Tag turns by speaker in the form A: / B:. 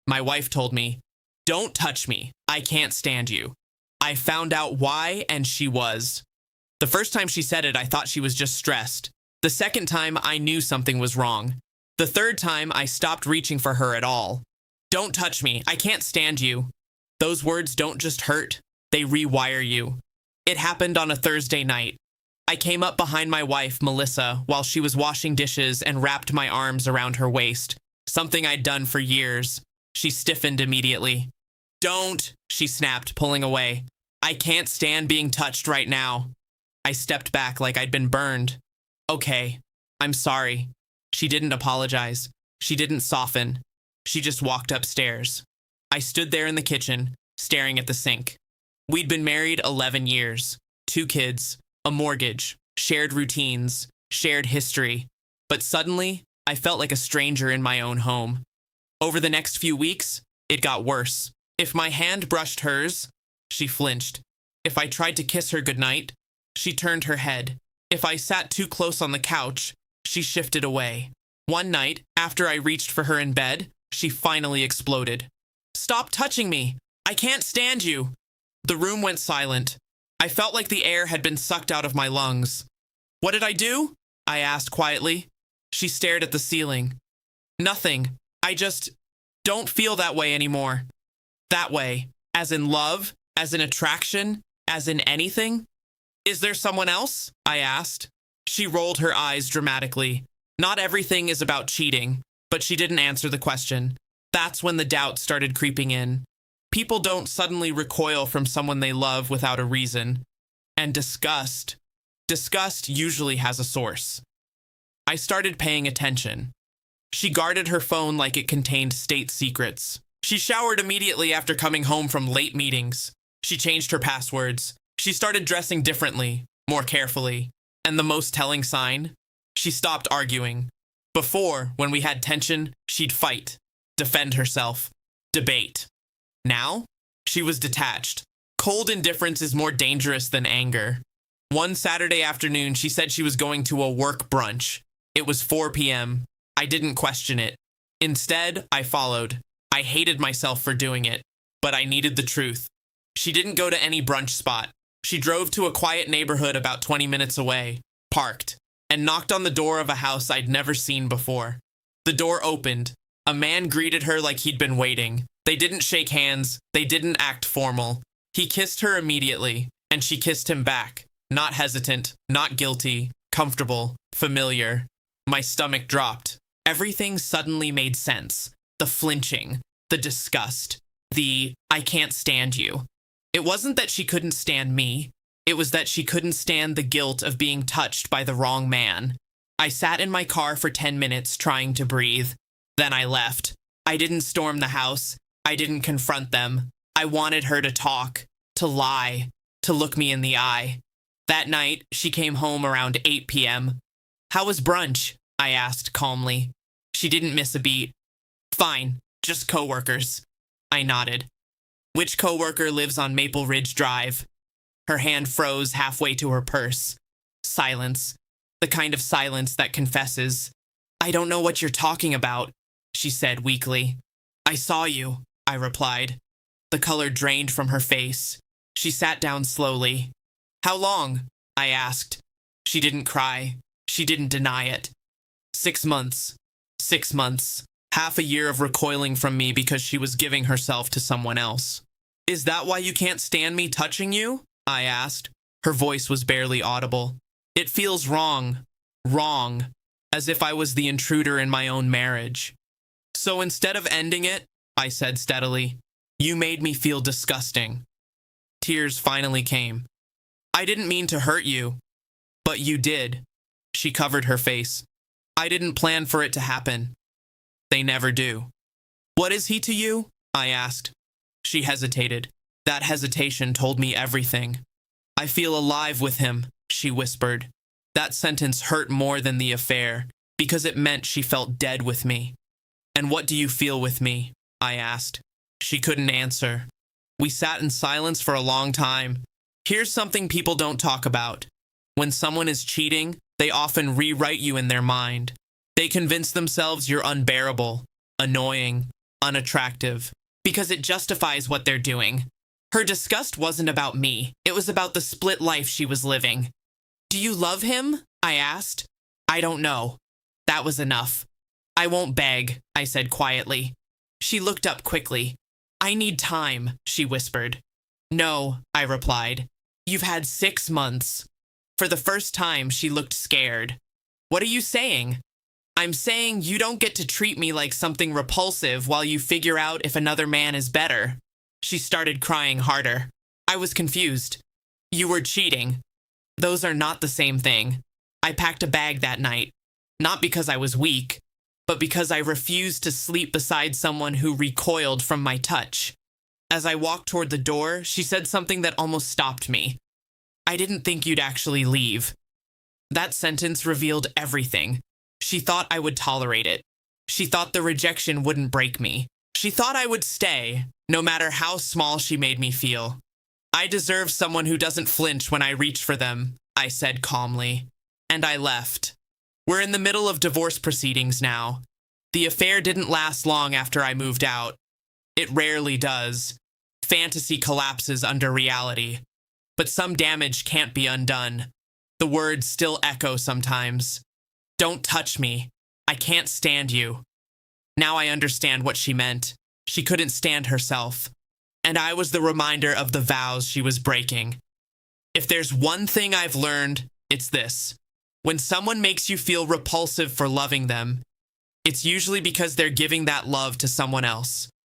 A: My wife told me, "Don't touch me. I can't stand you." I found out why, and she was. The first time she said it, I thought she was just stressed. The second time, I knew something was wrong. The third time, I stopped reaching for her at all. "Don't touch me. I can't stand you." Those words don't just hurt, they rewire you. It happened on a Thursday night. I came up behind my wife, Melissa, while she was washing dishes and wrapped my arms around her waist, something I'd done for years. She stiffened immediately. "Don't," she snapped, pulling away. "I can't stand being touched right now." I stepped back like I'd been burned. "Okay, I'm sorry." She didn't apologize. She didn't soften. She just walked upstairs. I stood there in the kitchen, staring at the sink. We'd been married 11 years, 2 kids, a mortgage, shared routines, shared history. But suddenly, I felt like a stranger in my own home. Over the next few weeks, it got worse. If my hand brushed hers, she flinched. If I tried to kiss her goodnight, she turned her head. If I sat too close on the couch, she shifted away. One night, after I reached for her in bed, she finally exploded. "Stop touching me! I can't stand you!" The room went silent. I felt like the air had been sucked out of my lungs. "What did I do?" I asked quietly. She stared at the ceiling. "Nothing. I just don't feel that way anymore." That way, as in love, as in attraction, as in anything? "Is there someone else?" I asked. She rolled her eyes dramatically. Not everything is about cheating, but she didn't answer the question. That's when the doubt started creeping in. People don't suddenly recoil from someone they love without a reason. And disgust usually has a source. I started paying attention. She guarded her phone like it contained state secrets. She showered immediately after coming home from late meetings. She changed her passwords. She started dressing differently, more carefully. And the most telling sign? She stopped arguing. Before, when we had tension, she'd fight, defend herself, debate. Now, she was detached. Cold indifference is more dangerous than anger. One Saturday afternoon, she said she was going to a work brunch. It was 4 p.m. I didn't question it. Instead, I followed. I hated myself for doing it, but I needed the truth. She didn't go to any brunch spot. She drove to a quiet neighborhood about 20 minutes away, parked, and knocked on the door of a house I'd never seen before. The door opened. A man greeted her like he'd been waiting. They didn't shake hands. They didn't act formal. He kissed her immediately, and she kissed him back. Not hesitant, not guilty, comfortable, familiar. My stomach dropped. Everything suddenly made sense. The flinching, the disgust, the "I can't stand you." It wasn't that she couldn't stand me. It was that she couldn't stand the guilt of being touched by the wrong man. I sat in my car for 10 minutes trying to breathe. Then I left. I didn't storm the house. I didn't confront them. I wanted her to talk, to lie, to look me in the eye. That night, she came home around 8 p.m. "How was brunch?" I asked calmly. She didn't miss a beat. "Fine, just coworkers." I nodded. "Which coworker lives on Maple Ridge Drive?" Her hand froze halfway to her purse. Silence. The kind of silence that confesses. "I don't know what you're talking about," she said weakly. "I saw you," I replied. The color drained from her face. She sat down slowly. "How long?" I asked. She didn't cry. She didn't deny it. 6 months. 6 months. Half a year of recoiling from me because she was giving herself to someone else. "Is that why you can't stand me touching you?" I asked. Her voice was barely audible. "It feels wrong. Wrong. As if I was the intruder in my own marriage." "So instead of ending it," I said steadily, "you made me feel disgusting." Tears finally came. "I didn't mean to hurt you." "But you did." She covered her face. "I didn't plan for it to happen." They never do. "What is he to you?" I asked. She hesitated. That hesitation told me everything. "I feel alive with him," she whispered. That sentence hurt more than the affair, because it meant she felt dead with me. "And what do you feel with me?" I asked. She couldn't answer. We sat in silence for a long time. Here's something people don't talk about. When someone is cheating, they often rewrite you in their mind. They convince themselves you're unbearable, annoying, unattractive, because it justifies what they're doing. Her disgust wasn't about me. It was about the split life she was living. Do you love him? I asked. I don't know. That was enough. I won't beg, I said quietly. She looked up quickly. I need time, she whispered. No, I replied. You've had 6 months. For the first time, she looked scared. What are you saying? I'm saying you don't get to treat me like something repulsive while you figure out if another man is better. She started crying harder. I was confused. You were cheating. Those are not the same thing. I packed a bag that night, not because I was weak, but because I refused to sleep beside someone who recoiled from my touch. As I walked toward the door, she said something that almost stopped me. I didn't think you'd actually leave. That sentence revealed everything. She thought I would tolerate it. She thought the rejection wouldn't break me. She thought I would stay, no matter how small she made me feel. I deserve someone who doesn't flinch when I reach for them, I said calmly. And I left. We're in the middle of divorce proceedings now. The affair didn't last long after I moved out. It rarely does. Fantasy collapses under reality. But some damage can't be undone. The words still echo sometimes. Don't touch me. I can't stand you. Now I understand what she meant. She couldn't stand herself. And I was the reminder of the vows she was breaking. If there's one thing I've learned, it's this. When someone makes you feel repulsive for loving them, it's usually because they're giving that love to someone else.